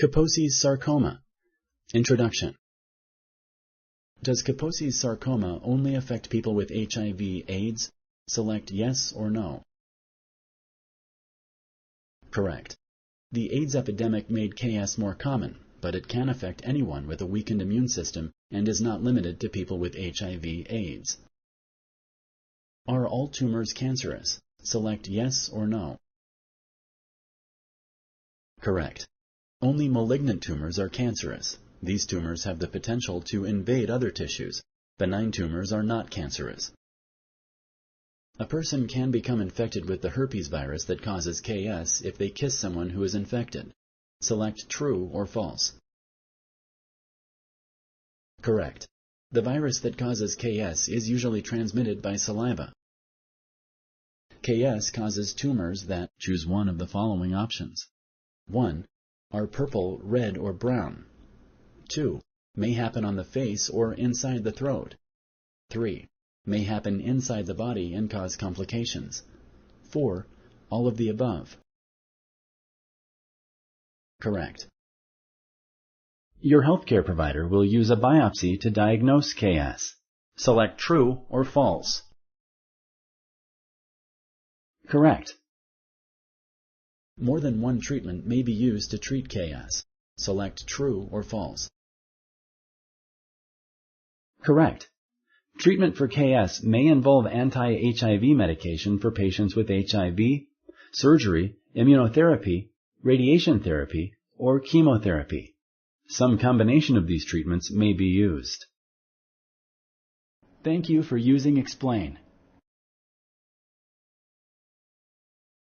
Kaposi's sarcoma. Introduction. Does Kaposi's sarcoma only affect people with HIV/AIDS? Select yes or no. Correct. The AIDS epidemic made KS more common, but it can affect anyone with a weakened immune system and is not limited to people with HIV/AIDS. Are all tumors cancerous? Select yes or no. Correct. Only malignant tumors are cancerous. These tumors have the potential to invade other tissues. Benign tumors are not cancerous. A person can become infected with the herpes virus that causes KS if they kiss someone who is infected. Select true or false. Correct. The virus that causes KS is usually transmitted by saliva. KS causes tumors that choose one of the following options. 1. Are purple, red, or brown. 2. May happen on the face or inside the throat. 3. May happen inside the body and cause complications. 4. All of the above. Correct. Your healthcare provider will use a biopsy to diagnose KS. Select true or false. Correct. More than one treatment may be used to treat KS. Select true or false. Correct. Treatment for KS may involve anti-HIV medication for patients with HIV, surgery, immunotherapy, radiation therapy, or chemotherapy. Some combination of these treatments may be used. Thank you for using Explain.